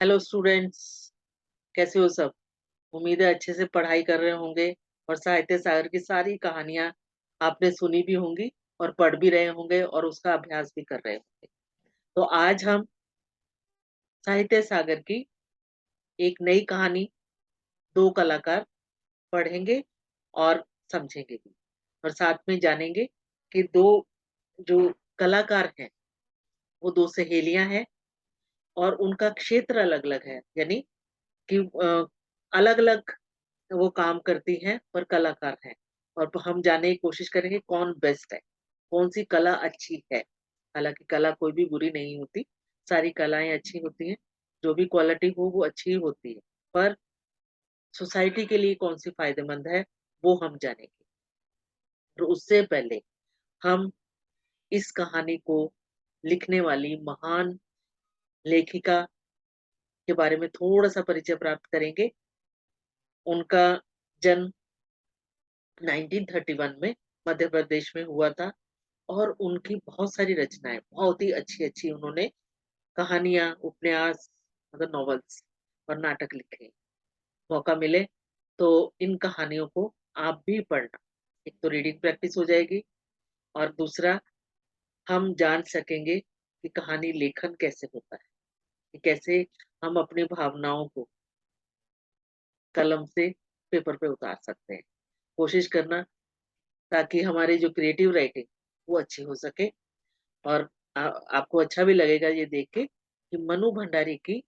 Hello students, कैसे हो सब। उम्मीद है अच्छे से पढ़ाई कर रहे होंगे और साहित्य सागर की सारी कहानियां आपने सुनी भी होंगी और पढ़ भी रहे होंगे और उसका अभ्यास भी कर रहे होंगे। तो आज हम साहित्य सागर की एक नई कहानी, दो कलाकार, पढ़ेंगे और समझेंगे भी, और साथ में जानेंगे कि दो जो कलाकार हैं वो दो सहेलियां हैं और उनका क्षेत्र अलग अलग है, यानी कि अलग अलग वो काम करती हैं पर कलाकार हैं। और हम जानने की कोशिश करेंगे कौन बेस्ट है, कौन सी कला अच्छी है। हालांकि कला कोई भी बुरी नहीं होती, सारी कलाएं अच्छी होती हैं। जो भी क्वालिटी हो वो अच्छी ही होती है, पर सोसाइटी के लिए कौन सी फायदेमंद है वो हम जानेंगे। तो उससे पहले हम इस कहानी को लिखने वाली महान लेखिका के बारे में थोड़ा सा परिचय प्राप्त करेंगे। उनका जन्म 1931 में मध्य प्रदेश में हुआ था और उनकी बहुत सारी रचनाएं, बहुत ही अच्छी अच्छी उन्होंने कहानियां, उपन्यास, मतलब नॉवेल्स और नाटक लिखे। मौका मिले तो इन कहानियों को आप भी पढ़ना। एक तो रीडिंग प्रैक्टिस हो जाएगी और दूसरा हम जान सकेंगे कि कहानी लेखन कैसे होता है, कि कैसे हम अपनी भावनाओं को कलम से पेपर पे उतार सकते हैं। कोशिश करना ताकि हमारी जो क्रिएटिव राइटिंग वो अच्छी हो सके। और आपको अच्छा भी लगेगा ये देख के कि मनु भंडारी की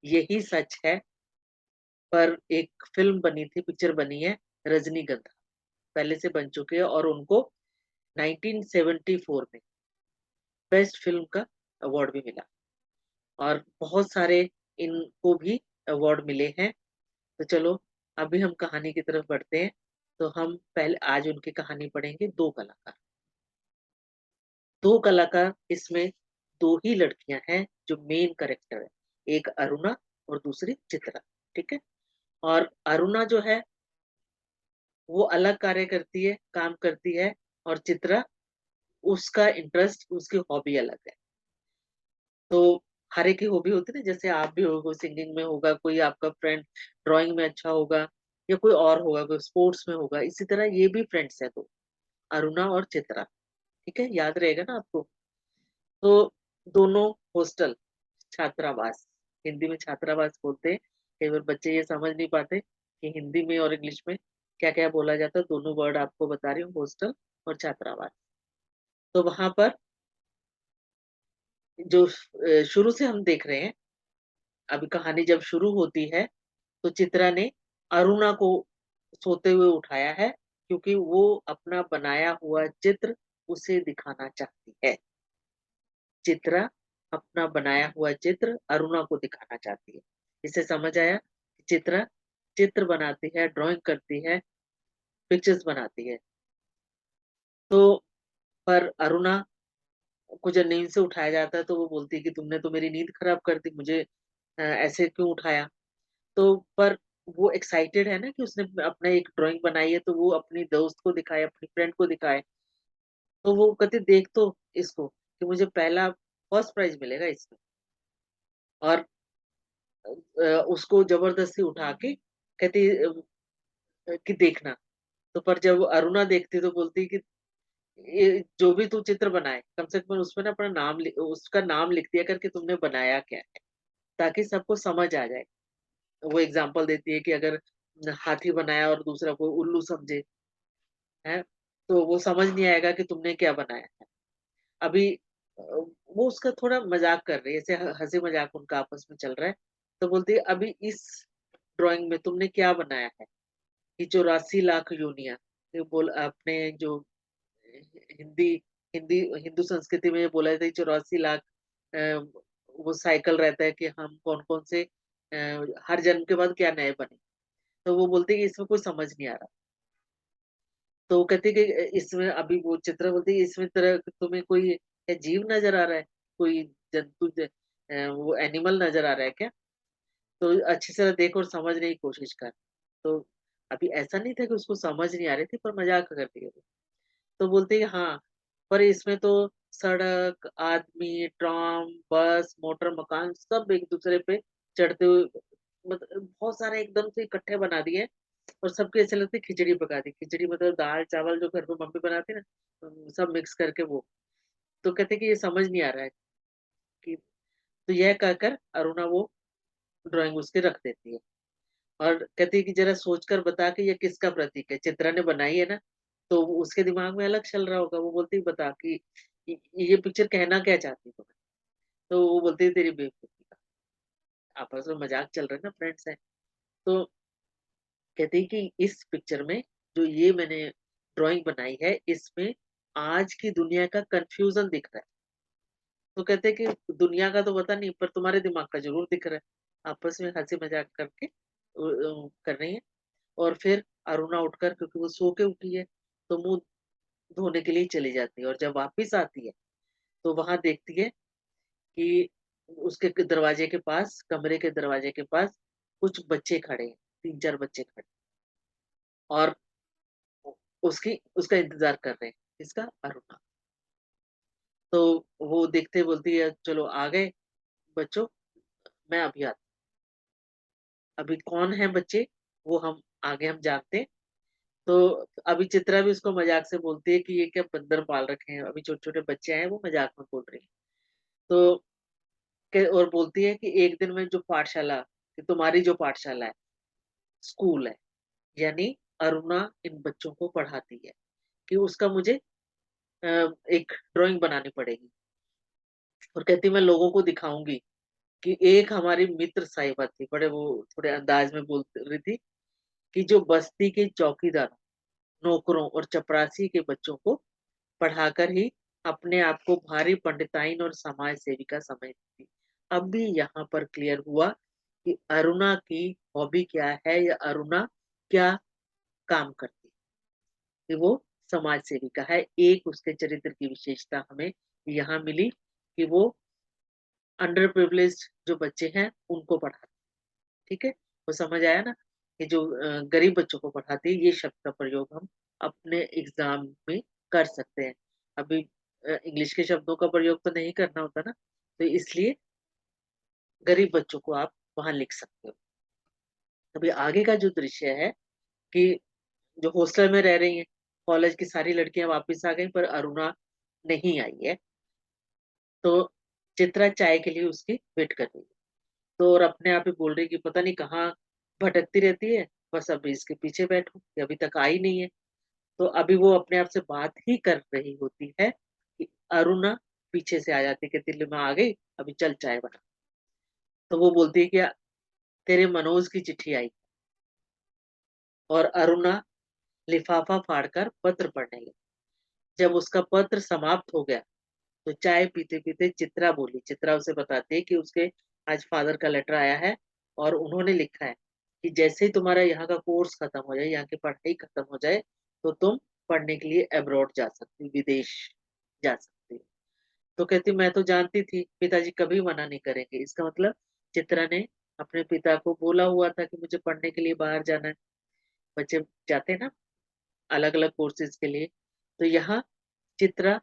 यही सच है पर एक फिल्म बनी थी, पिक्चर बनी है रजनीगंधा, पहले से बन चुकी है और उनको 1974 में बेस्ट फिल्म का अवार्ड भी मिला और बहुत सारे इनको भी अवार्ड मिले हैं। तो चलो अभी हम कहानी की तरफ बढ़ते हैं। तो हम पहले आज उनकी कहानी पढ़ेंगे, दो कलाकार। दो कलाकार इसमें दो ही लड़कियां हैं जो मेन कैरेक्टर है, एक अरुणा और दूसरी चित्रा। ठीक है। और अरुणा जो है वो अलग कार्य करती है, काम करती है, और चित्रा, उसका इंटरेस्ट, उसकी हॉबी अलग है। तो हर एक की हॉबी होती है ना, जैसे आप भी होगा, सिंगिंग में होगा, कोई आपका फ्रेंड ड्राइंग में अच्छा होगा, या कोई और होगा, कोई स्पोर्ट्स में होगा। इसी तरह ये भी फ्रेंड्स है, तो अरुणा और चित्रा। ठीक है, याद रहेगा ना आपको। तो दोनों हॉस्टल, छात्रावास, हिंदी में छात्रावास बोलते हैं। कई बार बच्चे ये समझ नहीं पाते कि हिंदी में और इंग्लिश में क्या क्या बोला जाता है। दोनों वर्ड आपको बता रही हूँ, हॉस्टल और छात्रावास। तो वहां पर जो शुरू से हम देख रहे हैं, अभी कहानी जब शुरू होती है तो चित्रा ने अरुणा को सोते हुए उठाया है, क्योंकि वो अपना बनाया हुआ चित्र उसे दिखाना चाहती है। चित्रा अपना बनाया हुआ चित्र अरुणा को दिखाना चाहती है। इसे समझ आया कि चित्रा चित्र बनाती है, ड्राइंग करती है, पिक्चर्स बनाती है। तो पर अरुणा को जब नींद से उठाया जाता है तो वो बोलती है कि तुमने तो मेरी नींद खराब कर दी, मुझे ऐसे क्यों उठाया। तो पर वो एक्साइटेड है ना कि उसने अपना एक ड्राइंग बनाई है, तो वो अपनी दोस्त को दिखाए, अपनी फ्रेंड को दिखाए। तो वो कहती देख तो इसको, कि मुझे पहला फर्स्ट प्राइज मिलेगा इसमें। और उसको जबरदस्ती उठा के कहती कि देखना। तो पर जब अरुणा देखती तो बोलती कि ये जो भी तू चित्र बनाए, कम से कम उसमें ना अपना नाम उसका नाम लिख दिया करके तुमने बनाया क्या है, ताकि सबको समझ आ जाए। वो एग्जाम्पल देती है कि अगर हाथी बनाया और दूसरा कोई उल्लू समझे, है, तो वो समझ नहीं आएगा कि तुमने क्या बनाया है। अभी वो उसका थोड़ा मजाक कर रही है, ऐसे हंसी मजाक उनका आपस में चल रहा है। तो बोलती है अभी इस ड्राइंग में तुमने क्या बनाया है, कि 84 लाख योनियां। ये बोल अपने जो हिंदी हिंदी हिंदू संस्कृति में ये बोला जाता है 84 लाख वो साइकिल रहता है कि हम कौन कौन से हर जन्म के बाद क्या नए बने। तो वो बोलते हैं कि इसमें कोई समझ नहीं आ रहा। तो वो कहते हैं कि इसमें, अभी वो चित्र बोलती है इसमें तरह तुम्हें कोई जीव नजर आ रहा है, कोई जंतु वो एनिमल नजर आ रहा है क्या, तो अच्छी तरह देख और समझने की कोशिश कर। तो अभी ऐसा नहीं था कि उसको समझ नहीं आ रही थी, पर मजाक कर रही है वो। तो बोलते हैं हाँ, पर इसमें तो सड़क, आदमी, ट्राम, बस, मोटर, मकान सब एक दूसरे पे चढ़ते हुए मतलब बहुत सारे एकदम से इकट्ठे बना दिए और सबको ऐसे लगता है खिचड़ी पका दी। खिचड़ी मतलब दाल-चावल जो घर पे मम्मी बनाती है ना, सब मिक्स करके वो। तो कहते हैं कि ये समझ नहीं आ रहा है कि तो यह कहकर अरुणा वो ड्राइंग उसकी रख देती है और कहती है कि ज़रा सोचकर बता कि ये किसका प्रतीक है? चित्रा ने बनाई है ना? तो उसके दिमाग में अलग चल रहा होगा। वो बोलती है बता कि ये पिक्चर कहना क्या चाहती है तुम्हें? तो वो बोलती है तेरी बेवकूफ़ी का। आपस में मज़ाक चल रहा है ना, फ्रेंड्स हैं। तो कहती है कि इस पिक्चर में जो ये मैंने ड्राइंग बनाई है, इसमें आज की दुनिया का कन्फ्यूज़न दिख रहा है। तो कहते हैं कि दुनिया का तो पता नहीं पर तुम्हारे दिमाग का ज़रूर दिख रहा है। आपस में हँसी-मज़ाक करके कर रही हैं और फिर अरुणा उठकर क्योंकि वो सो के उठी है, तो मुँह धोने के लिए चली जाती है और जब वापस आती है, तो वहाँ देखती है कि उसके दरवाजे के पास, कमरे के दरवाजे के पास कुछ बच्चे खड़े हैं, 3-4 बच्चे खड़े और उ उसकी उसका इंतज़ार कर रहे हैं। किसका? अरुणा। तो वो देखते बोलती है, "चलो आ गए बच्चों, मैं अभी आती हूँ।" अभी कौन है बच्चे, वो हम आगे हम जानते हैं। तो अभी चित्रा भी उसको मज़ाक से बोलती है कि, "ये क्या बंदर पाल रखे हैं?" अभी छोटे-छोटे बच्चे आए हैं, वो मज़ाक में बोल रही है। तो के और बोलती है कि, "एक दिन में जो पाठशाला कि तुम्हारी जो पाठशाला है, स्कूल है, यानी अरुणा इन बच्चों को पढ़ाती है, कि उसका मुझे अ, एक ड्राइंग बनानी पड़ेगी।" और कहती मैं लोगों को दिखाऊँगी कि एक हमारी मित्र साहिबा थी, बड़े वो थोड़े अंदाज में बोल रही थी कि जो बस्ती के चौकीदार, नौकरों और चपरासी के बच्चों को पढ़ाकर ही अपने आप को भारी पंडिताइन और समाज सेविका समझती थी। अब भी यहाँ पर क्लियर हुआ कि अरुणा की हॉबी क्या है या अरुणा क्या काम करती है, कि वो समाज सेविका है। एक उसके चरित्र की विशेषता हमें यहाँ मिली कि वो अंडर प्रिविलेज्ड जो बच्चे हैं, उनको पढ़ाती है, ठीक है? तो समझ आया ना कि जो गरीब बच्चों को पढ़ाती है, ये शब्द का प्रयोग हम अपने एग्ज़ाम में कर सकते हैं। अभी इंग्लिश के शब्दों का प्रयोग तो नहीं करना होता ना, तो इसलिए गरीब बच्चों को आप वहाँ लिख सकते हो। अभी आगे का जो दृश्य है कि जो हॉस्टल में रह रही हैं, कॉलेज की सारी लड़कियाँ वापस आ गईं पर अरुणा नहीं आई है, तो चित्रा चाय के लिए उसकी वेट कर रही है। तो और अपने आप ही बोल रही है कि पता नहीं कहाँ भटकती रहती है, बस अभी इसके पीछे बैठूँ, ये अभी तक आई नहीं है। तो अभी वो अपने आप से बात ही कर रही होती है कि अरुणा पीछे से आ जाती है, कहती ले मैं आ गई, अभी चल चाय बना। तो वो बोलती है कि तेरे मनोज की चिट्ठी आई और अरुणा लिफाफा फाड़कर पत्र पढ़ने लगी। जब उसका पत्र समाप्त हो गया, तो चाय पीते-पीते चित्रा बोली। चित्रा उसे बताती है कि उसके आज फादर का लेटर आया है और उन्होंने लिखा है कि जैसे ही तुम्हारा यहाँ का कोर्स खत्म हो जाए, यहाँ की पढ़ाई खत्म हो जाए, तो तुम पढ़ने के लिए अब्रॉड जा सकती हो, विदेश जा सकती हो। तो कहती मैं तो जानती थी पिताजी कभी मना नहीं करेंगे। इसका मतलब चित्रा ने अपने पिता को बोला हुआ था कि मुझे पढ़ने के लिए बाहर जाना है। बच्चे जाते हैं ना अलग-अलग कोर्सेज़ के लिए। तो यहाँ चित्रा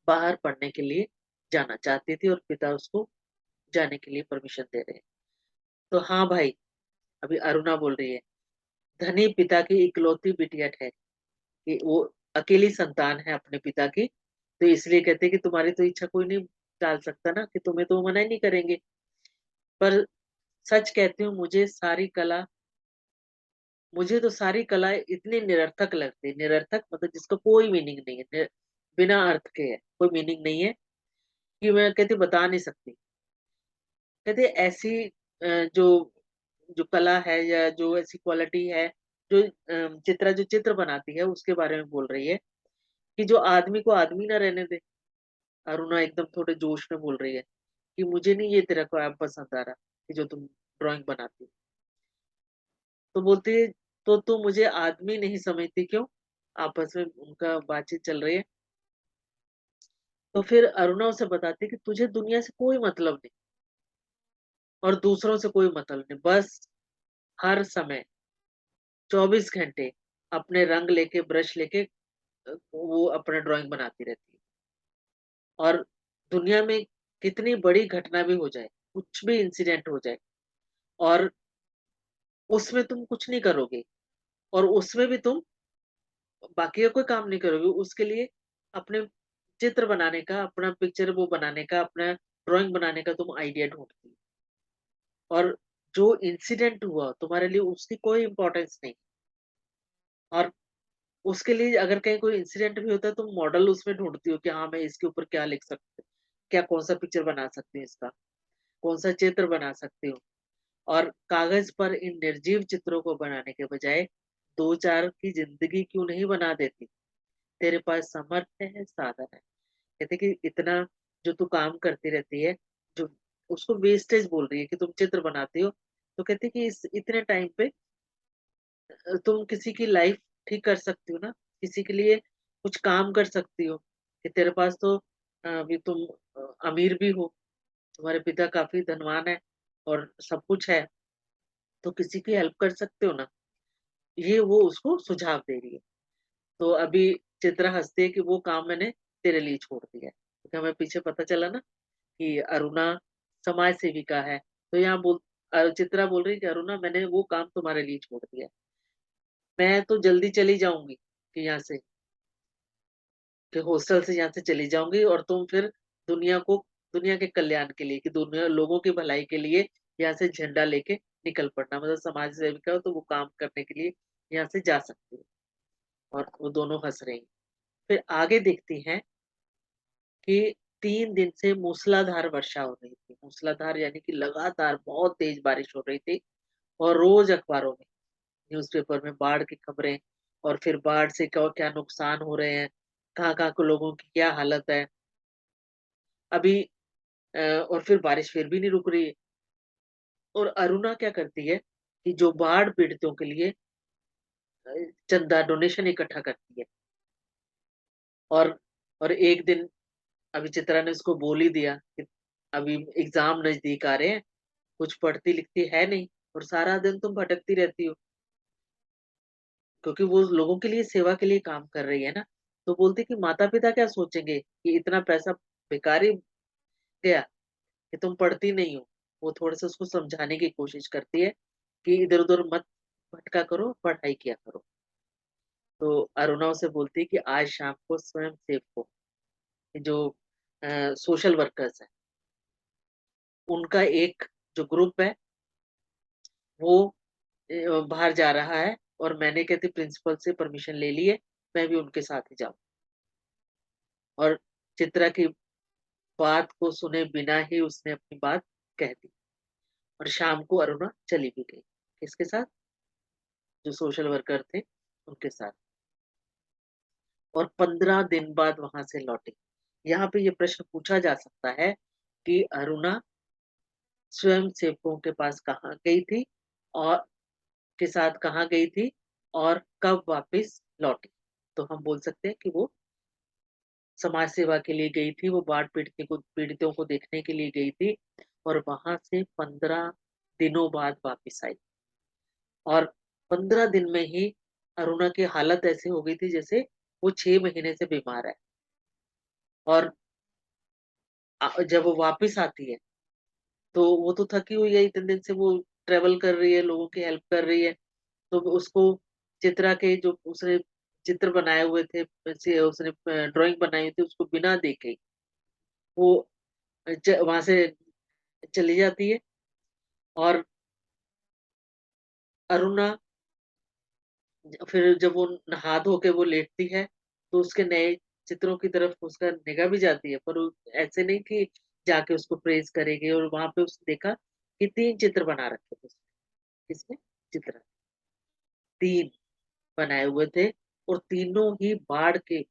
बाहर पढ़ने के लिए जाना चाहती थी और पिता उसको जाने के लिए परमिशन दे रहे हैं। तो हाँ भाई, अभी अरुणा बोल रही है, धनी पिता की इकलौती बिटिया है कि वो अकेली संतान है अपने पिता की, तो इसलिए कहते हैं कि तुम्हारी तो इच्छा कोई नहीं टाल सकता ना कि तुम्हें तो वो मना ही नहीं करेंगे। पर सच कहती हूँ मुझे तो सारी कलाएँ इतनी निरर्थक लगती है, निरर्थक मतलब जिसका कोई मीनिंग नहीं है, बिना अर्थ के है, कोई मीनिंग नहीं है कि मैं कहती बता नहीं सकती। कहते ऐसी जो जो कला है या जो ऐसी क्वालिटी है, जो चित्रा जो चित्र बनाती है उसके बारे में बोल रही है, कि जो आदमी को आदमी ना रहने दे। अरुणा एकदम थोड़े जोश में बोल रही है, कि मुझे नहीं ये तेरा काम पसंद आ रहा, कि जो तुम ड्राइंग बनाती हो। तो बोलती है, तो तू मुझे आदमी नहीं समझती क्यों? आपस में उनका बातचीत चल रही है। तो फिर अरुणा उसे बताती है कि तुझे दुनिया से कोई मतलब नहीं और दूसरों से कोई मतलब नहीं। बस हर समय 24 घंटे अपने रंग लेके, ब्रश लेके वो अपना ड्राइंग बनाती रहती है। और दुनिया में कितनी बड़ी घटना भी हो जाए, कुछ भी इंसिडेंट हो जाए और उसमें तुम कुछ नहीं करोगे और उसमें भी तुम बाकी का कोई काम नहीं करोगे, उसके लिए अपने चित्र बनाने का, अपना पिक्चर वो बनाने का, अपना ड्राइंग बनाने का तुम आइडिया ढूँढती हो और जो इंसिडेंट हुआ तुम्हारे लिए उसकी कोई इम्पोर्टेंस नहीं और उसके लिए अगर कहीं कोई इंसिडेंट भी होता है तुम मॉडल उसमें ढूँढती हो कि हाँ, मैं इसके ऊपर क्या लिख सकती हूँ, क्या कौन-सा पिक्चर बना सकती हूँ इसका, कौन-सा चित्र बना सकती हूँ और कागज़ पर इन निर्जीव चित्रों को बनाने के बजाय 2-4 की ज़िंदगी क्यों नहीं बना देती? तेरे पास सामर्थ्य है, साधन है। कहते कि इतना जो तू काम करती रहती है, जो उसको वेस्टेज बोल रही है कि तुम चित्र बनाती हो, तो कहते कि इस इतने टाइम पे तुम किसी की लाइफ ठीक कर सकती हो ना, किसी के लिए कुछ काम कर सकती हो, कि तेरे पास तो अभी तुम अमीर भी हो, तुम्हारे पिता काफ़ी धनवान हैं और सब कुछ है, तो किसी की हेल्प कर सकते हो ना। ये वो उसको सुझाव दे रही है। तो अभी चित्रा हँसती है कि वो काम मैंने तेरे लिए छोड़ दिया है। क्योंकि हमें पीछे पता चला ना कि अरुणा समाज सेविका है। तो यहाँ चित्रा बोल रही है कि अरुणा मैंने वो काम तुम्हारे लिए छोड़ दिया है। मैं तो जल्दी चली जाऊँगी कि यहाँ से कि हॉस्टल से यहाँ से चली जाऊँगी और तुम फिर दुनिया को दुनिया के कल्याण के लिए कि दुनिया लोगों की भलाई के लिए यहाँ से झंडा लेके निकल पड़ना। मतलब समाज सेविका हो तो वो काम करने के लिए यहाँ से जा सकती हो और वो दोनों हँस रही हैं। फिर आगे देखती हैं कि 3 दिन से मूसलाधार वर्षा हो रही थी। मूसलाधार यानी कि लगातार बहुत तेज़ बारिश हो रही थी और रोज़ अखबारों में, न्यूज़पेपर में बाढ़ की खबरें और फिर बाढ़ से क्या-क्या नुकसान हो रहे हैं, कहाँ-कहाँ के लोगों की क्या हालत है। अभी और फिर बारिश फिर भी नहीं रुक रही है और अरुणा क्या करती है कि जो बाढ़ पीड़ितों के लिए अ, चंदा डोनेशन इकट्ठा करती है और और एक दिन अभी चित्रा ने उसको बोल ही दिया कि अभी एग्ज़ाम नज़दीक आ रहे हैं, कुछ पढ़ती-लिखती है नहीं और सारा दिन तुम भटकती रहती हो, क्योंकि वो लोगों के लिए सेवा के लिए काम कर रही है ना। तो बोलती कि माता-पिता क्या सोचेंगे कि इतना पैसा बेकार ही गया, कि तुम पढ़ती नहीं हो। वो थोड़ा-सा उसको समझाने की कोशिश करती है कि इधर-उधर मत भटका करो, पढ़ाई किया करो। तो अरुणा उसे बोलती है कि आज शाम को स्वयंसेवकों जो सोशल वर्कर्स हैं, उनका एक जो ग्रुप है वो बाहर जा रहा है और मैंने कहती प्रिंसिपल से परमिशन ले ली है, मैं भी उनके साथ ही जाऊँ और चित्रा की बात को सुने बिना ही उसने अपनी बात कह दी और शाम को अरुणा चली भी गई। किसके साथ? जो सोशल वर्कर थे, उनके साथ और 15 दिन बाद वहाँ से लौटी। यहाँ पे ये प्रश्न पूछा जा सकता है कि अरुणा स्वयंसेवकों के पास कहाँ गई थी और के साथ कहाँ गई थी और कब वापस लौटी? तो हम बोल सकते हैं कि वो समाज सेवा के लिए गई थी, वो बाढ़ पीड़ितों को देखने के लिए गई थी और वहाँ से 15 दिनों बाद वापस आई और 15 दिन में ही अरुणा की हालत ऐसी हो गई थी जैसे वो 6 महीने से बीमार है और जब वो वापस आती है, तो वो तो थकी हुई है, इतने दिन से वो ट्रैवल कर रही है, लोगों की हेल्प कर रही है, तो उसको चित्रा के जो उसने चित्र बनाए हुए थे, से उसने ड्राइंग बनाई थी, उसको बिना देखे वो वहां से चली जाती है और अरुणा फिर जब वो नहा धो के वो लेटती है, तो उसके नए चित्रों की तरफ उसका निगाह भी जाती है, पर वो ऐसे नहीं कि जाके उसको प्रेज़ करेगी और वहाँ पे उसने देखा कि 3 चित्र बना रखे थे उसने। किसने? चित्रा ने। 3 बनाए हुए थे और तीनों ही बाढ़ के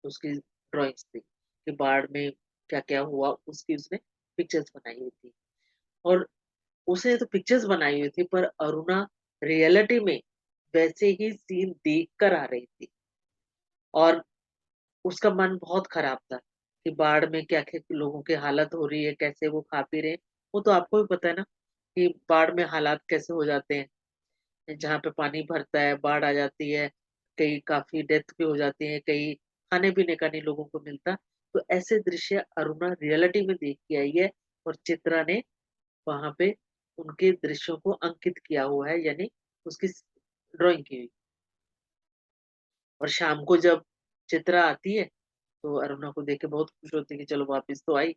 उसकी ड्राइंग्स थी, कि बाढ़ में क्या-क्या हुआ उसकी उसने पिक्चर्स बनाई हुई थी और उसने तो पिक्चर्स बनाई हुई थी पर अरुणा रियलिटी में वैसे ही सीन देख कर आ रही थी और उसका मन बहुत खराब था कि बाढ़ में क्या-क्या लोगों की हालत हो रही है, कैसे वो खा पी रहे हैं। वो तो आपको भी पता है ना कि बाढ़ में हालात कैसे हो जाते हैं। जहाँ पे पानी भरता है, बाढ़ आ जाती है, कई काफ़ी डेथ भी हो जाती है, कई खाने-पीने का नहीं लोगों को मिलता। तो ऐसे दृश्य अरुणा रियलिटी में देख के आई है और चित्रा ने वहाँ पे उनके दृश्यों को अंकित किया हुआ है, यानी उसकी ड्राइंग की हुई। और शाम को जब चित्रा आती है, तो अरुणा को देख के बहुत खुश होती है कि चलो वापस तो आई।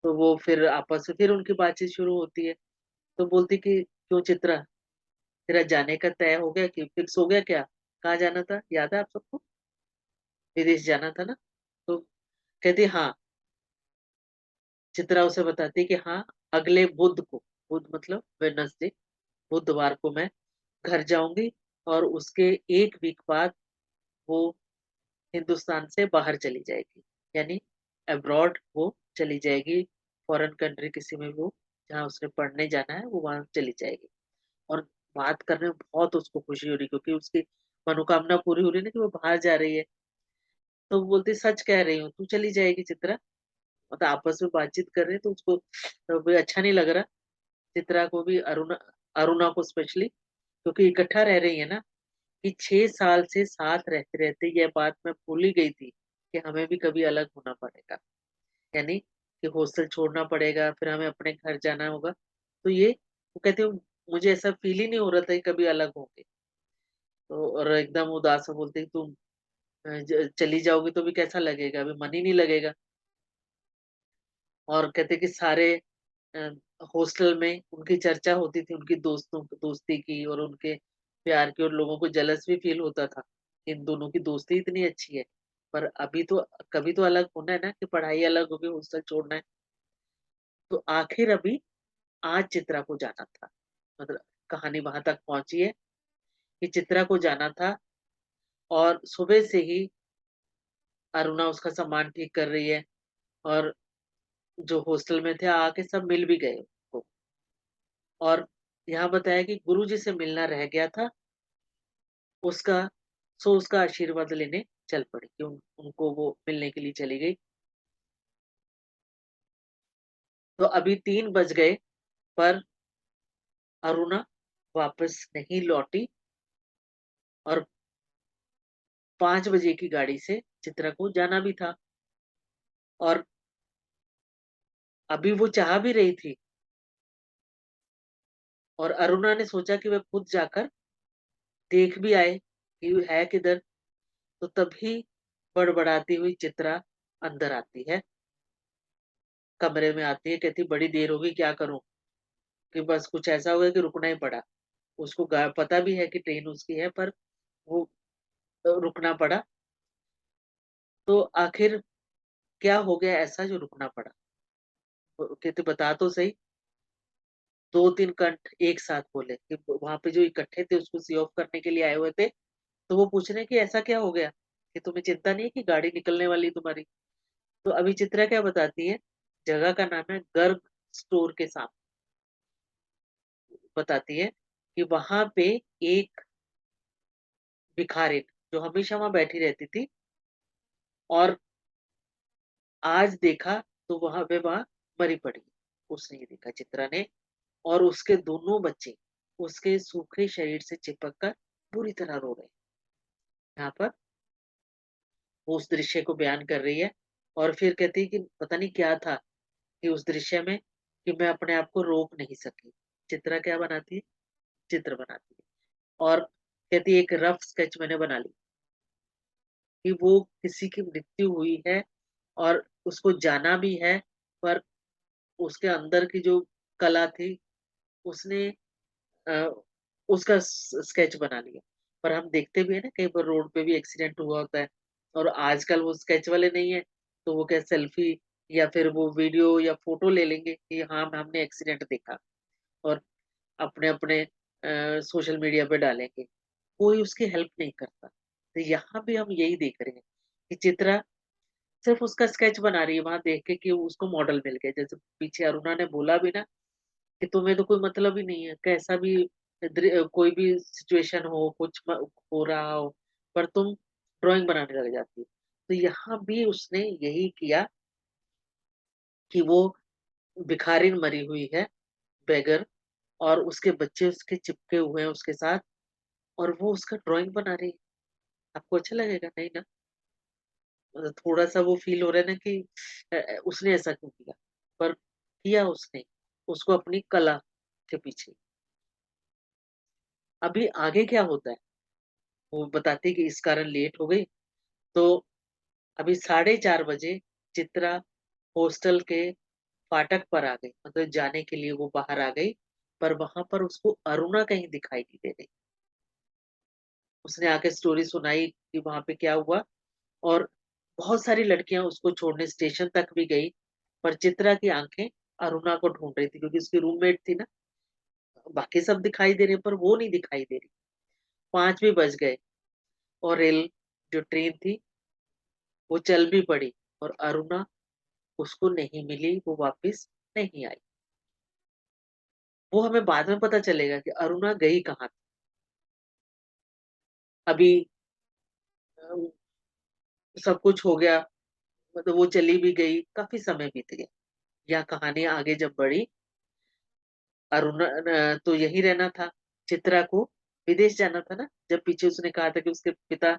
तो वो फिर आपस में फिर उनकी बातचीत शुरू होती है। तो बोलती कि क्यों चित्रा, तेरा जाने का तय हो गया कि फिक्स हो गया क्या? कहाँ जाना था? याद है आप सबको? विदेश जाना था ना? तो कहती हाँ। चित्रा उसे बताती है कि हाँ, अगले बुध को, बुध मतलब वेडनेसडे, बुधवार को मैं घर जाऊंगी और उसके 1 वीक बाद वो हिंदुस्तान से बाहर चली जाएगी, यानी अब्रॉड वो चली जाएगी, फॉरेन कंट्री किसी में वो जहाँ उसने पढ़ने जाना है वो वहां चली जाएगी। और बात करने में बहुत उसको खुशी हो रही, क्योंकि उसकी मनोकामना पूरी हो रही है ना कि वो बाहर जा रही है। तो वो बोलती सच कह रही हूँ, तू चली जाएगी चित्रा? मतलब आपस में बातचीत कर रहे हैं तो उसको भी अच्छा नहीं लग रहा। चित्रा को भी, अरुणा अरुणा को स्पेशली, क्योंकि इकट्ठा रह रही है ना, कि 6 साल से साथ रहते रहते यह बात मैं भूल ही गई थी कि हमें भी कभी अलग होना पड़ेगा, यानी कि हॉस्टल छोड़ना पड़ेगा, फिर हमें अपने घर जाना होगा। तो ये वो कहते हो, मुझे ऐसा फील ही नहीं हो रहा था कि कभी अलग होंगे। तो और एकदम उदास हो बोलते तुम चली जाओगी तो भी कैसा लगेगा, अभी मन ही नहीं लगेगा। और कहते कि सारे अ, हॉस्टल में उनकी चर्चा होती थी, उनकी दोस्ती की और उनके प्यार की, और लोगों को जेलस भी फील होता था। इन दोनों की दोस्ती इतनी अच्छी है, पर अभी तो कभी तो अलग होना है ना, कि पढ़ाई अलग होगी, हॉस्टल छोड़ना है। तो आखिर अभी आज चित्रा को जाना था, मतलब कहानी वहां तक पहुंची है कि चित्रा को जाना था। और सुबह से ही अरुणा उसका सामान ठीक कर रही है, और जो हॉस्टल में थे आके सब मिल भी गए उसको। और यहाँ बताया कि गुरुजी से मिलना रह गया था उसका, सो उसका आशीर्वाद लेने चल पड़ी, कि उनको वो मिलने के लिए चली गई। तो अभी 3 बज गए, पर अरुणा वापस नहीं लौटी, और 5 बजे की गाड़ी से चित्रा को जाना भी था। और अभी वो चाह भी रही थी, और अरुणा ने सोचा कि वह खुद जाकर देख भी आए कि है किधर। तो तभी बड़बड़ाती हुई चित्रा अंदर आती है, कमरे में आती है, कहती बड़ी देर हो गई, क्या करूं? कि बस कुछ ऐसा हो गया कि रुकना ही पड़ा। उसको पता भी है कि ट्रेन उसकी है, पर वो रुकना पड़ा। तो आखिर क्या हो गया ऐसा जो रुकना पड़ा? कहते बता तो सही। 2-3 कंठ एक साथ बोले, कि वहां पे जो इकट्ठे थे उसको सी ऑफ करने के लिए आए हुए थे। तो वो पूछ रहे हैं कि ऐसा क्या हो गया, कि तुम्हें चिंता नहीं है कि गाड़ी निकलने वाली है तुम्हारी? तो अभी चित्रा क्या बताती है, जगह का नाम है गर्ग स्टोर के सामने। बताती है कि वहां पे एक भिखारिन, जो हमेशा वहां बैठी रहती थी, और आज देखा तो वहां मरी पड़ी। उसने ये देखा चित्रा ने, और उसके दोनों बच्चे उसके सूखे शरीर से चिपक कर बुरी तरह रो रहे हैं। यहाँ पर वो उस दृश्य को बयान कर रही है। और फिर कहती है कि पता नहीं क्या था कि उस दृश्य में, कि मैं अपने आप को रोक नहीं सकी। चित्रा क्या बनाती है? चित्र बनाती है। और कहती है एक रफ स्केच मैंने बना ली, कि वो किसी की मृत्यु हुई है और उसको जाना भी है, पर उसके अंदर की जो कला थी, उसने अ, उसका स्केच बना लिया। पर हम देखते भी है ना, कहीं पर रोड पे भी एक्सीडेंट हुआ होता है, और आजकल वो स्केच वाले नहीं है, तो वो क्या सेल्फी या फिर वो वीडियो या फोटो ले लेंगे कि हाँ हमने एक्सीडेंट देखा, और अपने अपने सोशल मीडिया पे डालेंगे। कोई उसकी हेल्प नहीं करता। तो यहाँ भी हम यही देख रहे हैं कि चित्रा सिर्फ उसका स्केच बना रही है वहां देख के, कि उसको मॉडल मिल गया। जैसे पीछे अरुणा ने बोला भी ना, कि तुम्हें तो कोई मतलब ही नहीं है, कैसा भी कोई भी सिचुएशन हो, कुछ हो रहा हो, पर तुम ड्राइंग बनाने लग जाती हो। तो यहाँ भी उसने यही किया, कि वो भिखारिन मरी हुई है, बेगर, और उसके बच्चे उसके चिपके हुए हैं उसके साथ, और वो उसका ड्राइंग बना रही है। आपको अच्छा लगेगा? नहीं ना? मतलब थोड़ा सा वो फील हो रहा है ना कि उसने ऐसा क्यों किया, पर किया उसने। उसको अपनी कला के पीछे। अभी आगे क्या होता है, वो बताती है कि इस कारण लेट हो गई, तो अभी 4:30 बजे चित्रा हॉस्टल के फाटक पर आ गई, मतलब जाने के लिए वो बाहर आ गई, पर वहां पर उसको अरुणा कहीं दिखाई नहीं दे रही। उसने आके स्टोरी सुनाई कि वहां पे क्या हुआ, और बहुत सारी लड़कियां उसको छोड़ने स्टेशन तक भी गई, पर चित्रा की आंखें अरुणा को ढूंढ रही थी, क्योंकि उसकी रूममेट थी ना। बाकी सब दिखाई दे रहे पर वो नहीं दिखाई दे रही। 5 भी बज गए, और रेल जो ट्रेन थी वो चल भी पड़ी, और अरुणा उसको नहीं मिली, वो वापस नहीं आई। वो हमें बाद में पता चलेगा कि अरुणा गई कहाँ थी। अभी अ, सब कुछ हो गया, मतलब वो चली भी गई, काफी समय बीत गया। यह कहानी आगे जब बढ़ी, अरुणा तो यही रहना था, चित्रा को विदेश जाना था ना, जब पीछे उसने कहा था कि उसके पिता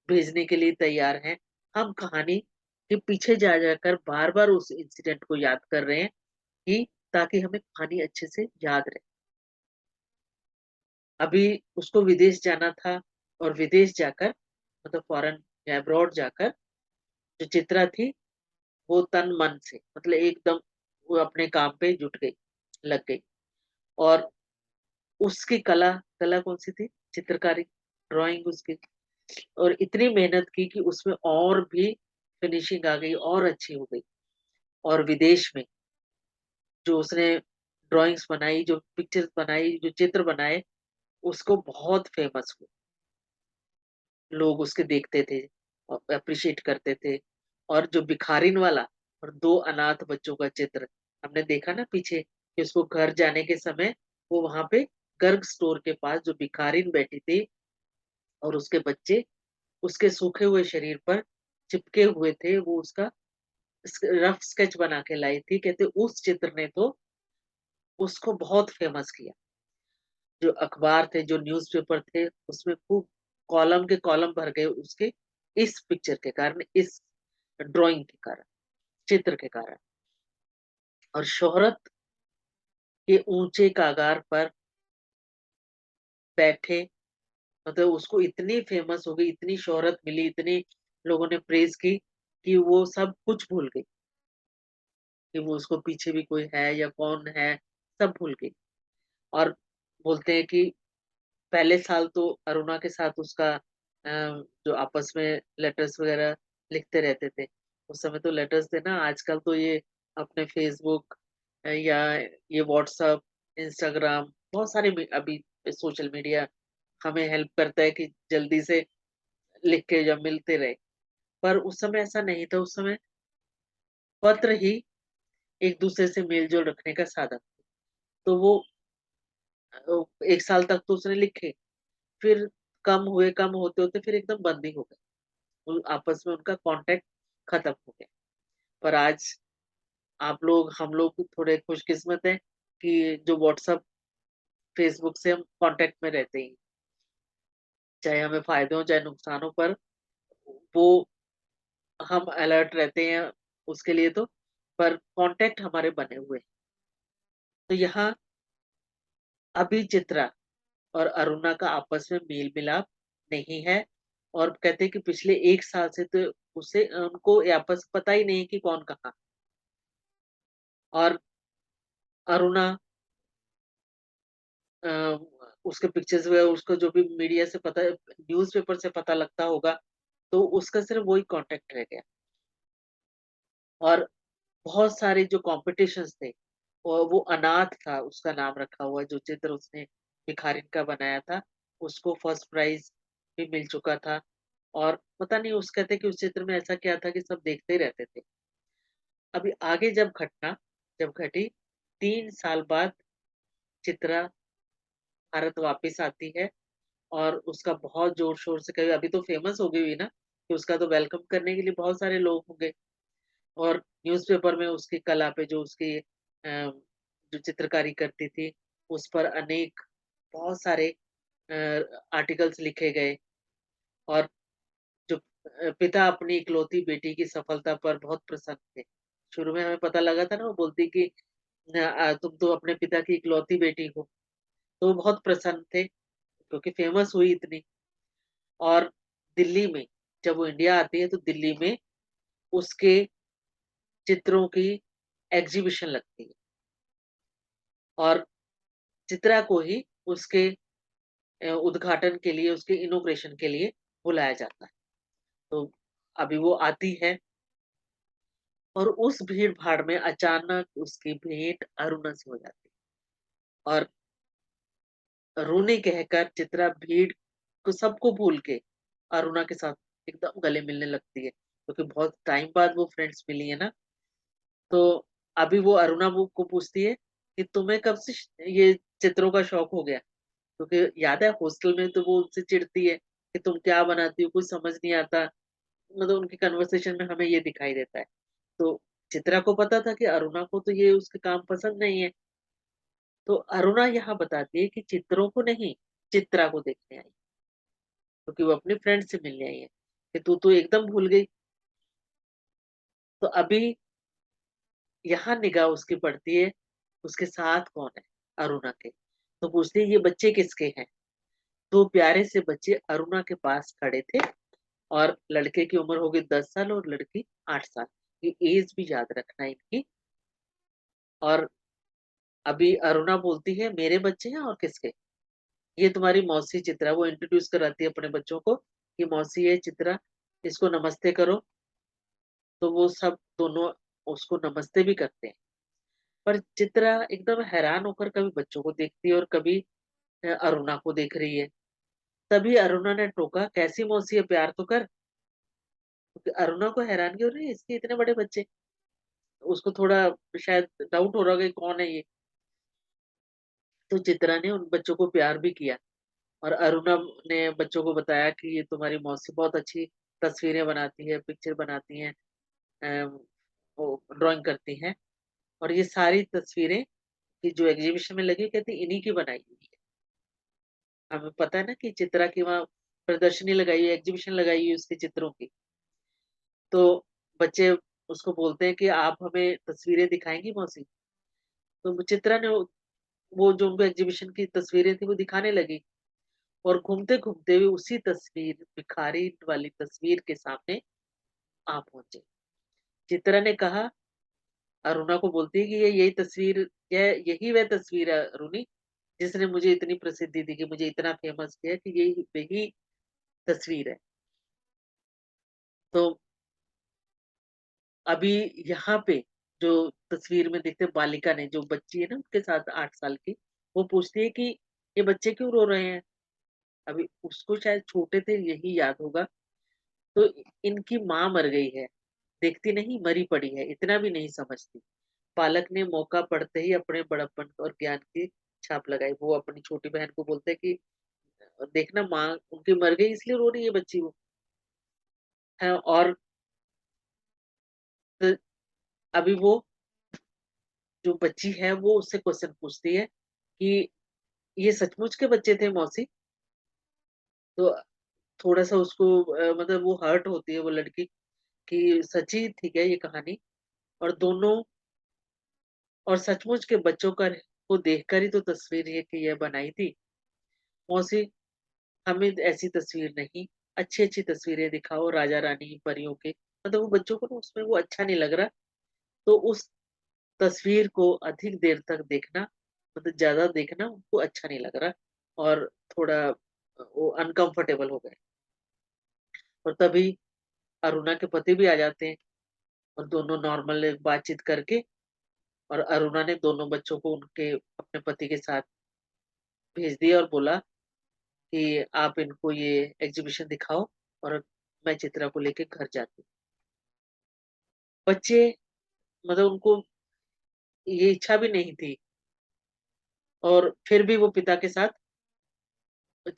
भेजने के लिए तैयार हैं। हम कहानी के पीछे जा जाकर बार बार उस इंसिडेंट को याद कर रहे हैं, कि ताकि हमें कहानी अच्छे से याद रहे। अभी उसको विदेश जाना था, और विदेश जाकर, मतलब फॉरेन या अब्रॉड जाकर, जो चित्रा थी वो तन मन से, मतलब एकदम वो अपने काम पे जुट गई, लग गई। और उसकी कला, कला कौन सी थी, चित्रकारी, ड्राइंग उसकी। और इतनी मेहनत की कि उसमें और भी फिनिशिंग आ गई, और अच्छी हो गई। और विदेश में जो उसने ड्राइंग्स बनाई, जो पिक्चर्स बनाई, जो चित्र बनाए, उसको बहुत फेमस हुए। लोग उसके देखते थे और अप्रिशिएट करते थे। और जो भिखारिन वाला और 2 अनाथ बच्चों का चित्र हमने देखा ना पीछे, कि उसको घर जाने के समय वो वहां पे गर्ग स्टोर के पास जो भिखारिन बैठी थी, और उसके बच्चे उसके सूखे हुए शरीर पर चिपके हुए थे, वो उसका रफ स्केच बना के लाई थी। कहते उस चित्र ने तो उसको बहुत फेमस किया। जो अखबार थे, जो न्यूज़पेपर थे, उसमें खूब कॉलम के कॉलम भर गए उसके, इस पिक्चर के कारण, इस ड्राइंग के कारण, चित्र के कारण। और शोहरत के ऊंचे कागार पर बैठे, मतलब उसको इतनी फेमस हो गई, इतनी शोहरत मिली, इतनी लोगों ने प्रेज की, कि वो सब कुछ भूल गई, कि वो उसको पीछे भी कोई है या कौन है, सब भूल गई। और बोलते हैं कि पहले साल तो अरुणा के साथ उसका जो आपस में लेटर्स वगैरह लिखते रहते थे। उस समय तो लेटर्स थे ना, आजकल तो ये अपने फेसबुक या ये व्हाट्सएप, इंस्टाग्राम, बहुत सारे अभी सोशल मीडिया हमें हेल्प करता है कि जल्दी से लिख के जब मिलते रहे। पर उस समय ऐसा नहीं था, उस समय पत्र ही एक दूसरे से मेल जोल रखने का साधन। तो वो 1 साल तक तो उसने लिखे, फिर कम हुए, कम होते होते फिर एकदम बंद ही हो गए। आपस में उनका कांटेक्ट खत्म हो गया। पर आज आप लोग, हम लोग थोड़े खुशकिस्मत हैं कि जो व्हाट्सएप, फेसबुक से हम कांटेक्ट में रहते हैं, चाहे हमें फायदे हो चाहे नुकसान हो, पर वो हम अलर्ट रहते हैं उसके लिए तो। पर कांटेक्ट हमारे बने हुए हैं। तो यहाँ अभी चित्रा और अरुणा का आपस में मेल मिलाप नहीं है, और कहते हैं कि पिछले 1 साल से तो उसे उनको ये आपस पता ही नहीं कि कौन कहाँ। और अरुणा अ, उसके पिक्चर्स वगैरह, उसको जो भी मीडिया से पता, न्यूज़पेपर से पता लगता होगा, तो उसका सिर्फ वही कांटेक्ट रह गया। और बहुत सारे जो कॉम्पिटिशन्स थे, वो अनाथ था उसका नाम रखा हुआ, जो चित्र उसने भिखारिन का बनाया था, उसको फर्स्ट प्राइज भी मिल चुका था। और पता नहीं, उस कहते कि उस चित्र में ऐसा क्या था कि सब देखते ही रहते थे। अभी आगे जब घटी, 3 साल बाद चित्रा भारत वापस आती है, और उसका बहुत जोर-शोर से, कभी अभी तो फेमस हो गई हुई ना, कि उसका तो वेलकम करने के लिए बहुत सारे लोग होंगे। और न्यूज़पेपर में उसकी कला पे, जो उसकी जो चित्रकारी करती थी, उस पर अनेक, बहुत सारे आर्टिकल्स लिखे गए। और जो पिता अपनी इकलौती बेटी की सफलता पर बहुत प्रसन्न थे। शुरू में हमें पता लगा था ना, वो बोलती कि तुम तो अपने पिता की इकलौती बेटी हो। तो वो बहुत प्रसन्न थे क्योंकि फेमस हुई इतनी। और दिल्ली में जब वो इंडिया आती है तो दिल्ली में उसके चित्रों की एग्जीबिशन लगती है और चित्रा को ही उसके उद्घाटन के लिए, उसके इनॉग्रेशन के लिए बुलाया जाता है। तो अभी वो आती है और उस भीड़-भाड़ में अचानक उसकी भेंट अरुणा से हो जाती है और रोने कहकर चित्रा भीड़ को सबको भूल के अरुणा के साथ एकदम गले मिलने लगती है, क्योंकि बहुत टाइम बाद वो फ्रेंड्स मिली है ना। तो अभी वो अरुणा वो को पूछती है कि तुम्हें कब से ये चित्रों का शौक हो गया? क्योंकि याद है हॉस्टल में तो वो उससे चिढ़ती है कि तुम क्या बनाती हो, कुछ समझ नहीं आता। मतलब उनकी कन्वर्सेशन में हमें ये दिखाई देता है। तो चित्रा को पता था कि अरुणा को तो ये उसके काम पसंद नहीं है। तो अरुणा यहाँ बताती है कि चित्रों को नहीं, चित्रा को देखने आई, क्योंकि वो अपनी फ्रेंड से मिलने आई है कि तू तो एकदम भूल गई। तो अभी यहाँ निगाह उसकी पड़ती है, उसके साथ कौन है? अरुणा के। तो पूछती है ये बच्चे किसके हैं? 2 प्यारे से बच्चे अरुणा के पास खड़े थे और लड़के की उम्र होगी 10 साल और लड़की 8 साल। ये एज भी याद रखना इनकी। और अभी अरुणा बोलती है मेरे बच्चे हैं और किसके? ये तुम्हारी मौसी चित्रा। वो इंट्रोड्यूस कराती है अपने बच्चों को कि मौसी है चित्रा, इसको नमस्ते करो। तो वो सब दोनों उसको नमस्ते भी करते हैं। पर चित्रा एकदम हैरान होकर कभी बच्चों को देखती है और कभी अरुणा को देख रही है। तभी अरुणा ने टोका, कैसी मौसी है, प्यार तो कर। क्योंकि अरुणा को हैरानगी हो रही है, इसके इतने बड़े बच्चे। उसको थोड़ा शायद डाउट हो रहा होगा कि कौन है ये। तो चित्रा ने उन बच्चों को प्यार भी किया और अरुणा ने बच्चों को बताया कि ये तुम्हारी मौसी बहुत अच्छी तस्वीरें बनाती है, पिक्चर बनाती हैं, अ, वो ड्राइंग करती हैं और ये सारी तस्वीरें कि जो एग्जीबिशन में लगी कहती इन्हीं की बनाई हुई है। हमें पता है ना कि चित्रा की वहाँ प्रदर्शनी लगाई है, एग्जीबिशन लगाई है उसके चित्रों की। तो बच्चे उसको बोलते हैं कि आप हमें तस्वीरें दिखाएँगी मौसी? तो चित्रा ने वो जो उनको एग्जीबिशन की तस्वीरें थी वो दिखाने लगी और घूमते-घूमते हुए उसी तस्वीर, भिखारी वाली तस्वीर के सामने आ पहुँचे। चित्रा ने कहा, अरुणा को बोलती है कि ये यही तस्वीर, यही वह तस्वीर है अरुणी, जिसने मुझे इतनी प्रसिद्धि दी, कि मुझे इतना फेमस किया कि यही वही तस्वीर है। तो अभी यहाँ पे जो तस्वीर में देखते हैं बालिका ने, जो बच्ची है ना उसके साथ 8 साल की, वो पूछती है कि ये बच्चे क्यों रो रहे हैं? अभी उसको शायद छोटे थे यही याद होगा। तो इनकी माँ मर गई है, देखती नहीं मरी पड़ी है, इतना भी नहीं समझती। बालक ने मौका पड़ते ही अपने बड़प्पन और ज्ञान की छाप लगाई। वो अपनी छोटी बहन को बोलते हैं कि देखना माँ उनकी मर गई इसलिए रो रही है बच्ची वो। है और अ, अभी वो जो बच्ची है वो उससे क्वेश्चन पूछती है कि ये सचमुच के बच्चे थे मौसी? तो थोड़ा-सा उसको मतलब वो हर्ट होती है वो लड़की कि सच ही थी क्या ये कहानी? और दोनों और सचमुच के बच्चों का को देखकर ही तो तस्वीर ये कि ये बनाई थी। मौसी हमें ऐसी तस्वीर नहीं, अच्छी-अच्छी तस्वीरें दिखाओ राजा-रानी, परियों के। मतलब वो बच्चों को ना उसमें वो अच्छा नहीं लग रहा, तो उस तस्वीर को अधिक देर तक देखना, मतलब ज़्यादा देखना उनको अच्छा नहीं लग रहा और थोड़ा वो अनकम्फर्टेबल हो गए। और तभी अरुणा के पति भी आ जाते हैं और दोनों नॉर्मल बातचीत करके और अरुणा ने दोनों बच्चों को उनके अपने पति के साथ भेज दिया और बोला कि आप इनको ये एग्ज़िबिशन दिखाओ और मैं चित्रा को लेके घर जाती हूँ। बच्चे मतलब उनको ये इच्छा भी नहीं थी और फिर भी वो पिता के साथ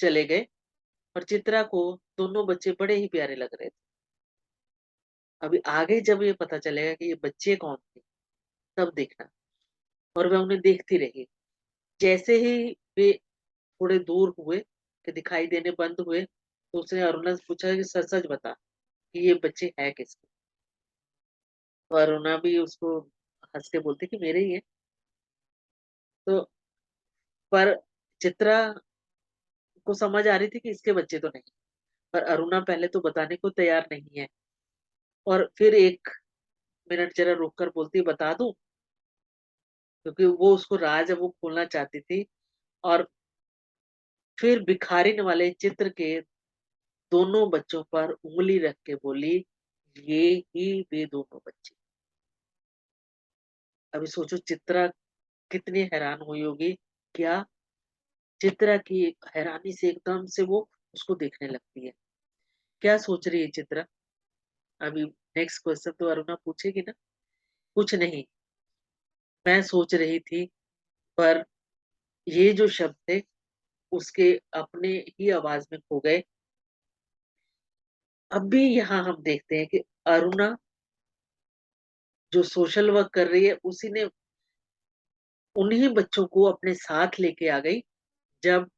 चले गए और चित्रा को दोनों बच्चे बड़े ही प्यारे लग रहे थे। अभी आगे जब ये पता चलेगा कि ये बच्चे कौन थे, तब देखना। और वह उन्हें देखती रही। जैसे ही वे थोड़े दूर हुए कि दिखाई देने बंद हुए, तो उसने अरुणा से पूछा कि सच-सच बता कि ये बच्चे हैं किसके? तो अरुणा भी उसको हँस के बोलती कि मेरे ही हैं। तो पर चित्रा को समझ आ रही थी कि इसके बच्चे तो नहीं, पर अरुणा पहले तो बताने को तैयार नहीं है, और फिर 1 मिनट ज़रा रुक कर बोलती है, बता दूँ? क्योंकि वो उसको राज है वो खोलना चाहती थी, और फिर भिखारिन वाले चित्र के दोनों बच्चों पर उँगली रख के बोली, ये ही वे दोनों बच्चे। अभी सोचो चित्रा कितनी हैरान हुई होगी, क्या चित्रा की हैरानी से एकदम से वो उसको देखने लगती है। क्या सोच रही है चित्रा? अभी नेक्स्ट क्वेश्चन तो अरुणा पूछेगी ना? कुछ नहीं, मैं सोच रही थी, पर ये जो शब्द थे उसके अपने ही आवाज में खो गए। अब भी यहाँ हम देखते हैं कि अरुणा जो सोशल वर्क कर रही है, उसी ने उन्हीं बच्चों को अपने साथ लेके आ गई, जब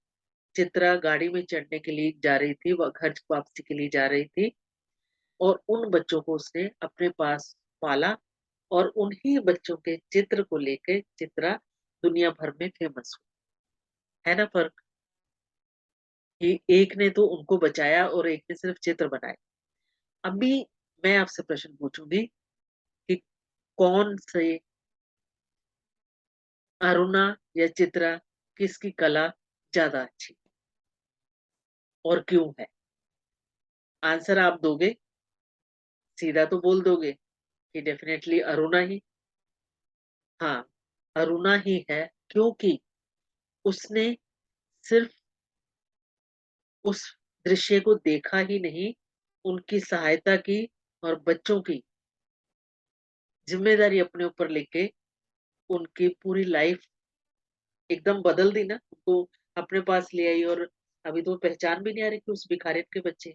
चित्रा गाड़ी में चढ़ने के लिए जा रही थी, वह घर वापसी के लिए जा रही थी, और उन बच्चों को उसने अपने पास पाला, और उन्हीं बच्चों के चित्र को लेके चित्रा दुनिया भर में फेमस हुई। है ना फर्क? कि एक ने तो उनको बचाया और एक ने सिर्फ चित्र बनाए। अभी मैं आपसे प्रश्न पूछूंगी कि कौन से अरुणा या चित्रा, किसकी कला ज्यादा अच्छी और क्यों है? आंसर आप दोगे? सीधा तो बोल दोगे कि डेफिनेटली अरुणा ही। हाँ, अरुणा ही है, क्योंकि उसने सिर्फ उस दृश्य को देखा ही नहीं, उनकी सहायता की, और बच्चों की जिम्मेदारी अपने ऊपर लेके उनकी पूरी लाइफ एकदम बदल दी ना, उनको अपने पास ले आई, और अभी तो पहचान भी नहीं आ रही कि उस भिखारिन के बच्चे।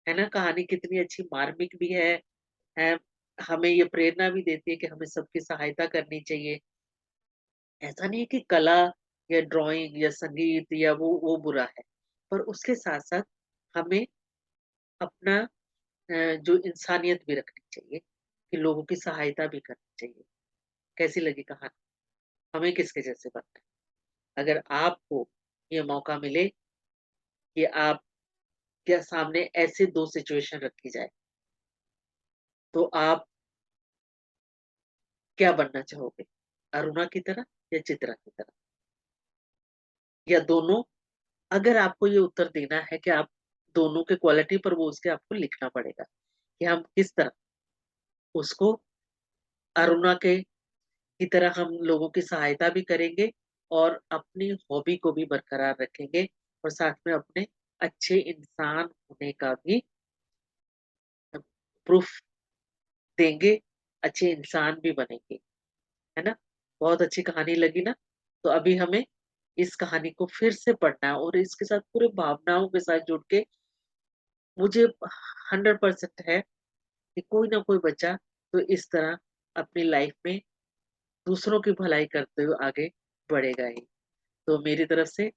है ना? कहानी कितनी अच्छी, मार्मिक भी है, हमें ये प्रेरणा भी देती है कि हमें सबकी सहायता करनी चाहिए। ऐसा नहीं है कि कला या ड्राइंग या संगीत या वो बुरा है, पर उसके साथ-साथ हमें अपना जो इंसानियत भी रखनी चाहिए, कि लोगों की सहायता भी करनी चाहिए। कैसी लगी कहानी? हमें किसके जैसे बनना है? अगर आपको ये मौका मिले कि आप क्या सामने ऐसे 2 सिचुएशन रखी जाए, तो आप क्या बनना चाहोगे? अरुणा की तरह या चित्रा की तरह? या दोनों? अगर आपको ये उत्तर देना है कि आप दोनों के क्वालिटी पर, वो उसके आपको लिखना पड़ेगा कि हम किस तरह उसको अरुणा के की तरह हम लोगों की सहायता भी करेंगे, और अपनी हॉबी को भी बरकरार रखेंगे, और साथ में अपने अच्छे इंसान होने का भी प्रूफ देंगे, अच्छे इंसान भी बनेंगे। है ना? बहुत अच्छी कहानी लगी ना? तो अभी हमें इस कहानी को फिर से पढ़ना है, और इसके साथ पूरे भावनाओं के साथ जुड़ के, मुझे 100% है कि कोई ना कोई बच्चा तो इस तरह अपनी लाइफ में दूसरों की भलाई करते हुए आगे बढ़ेगा ही। तो मेरी तरफ से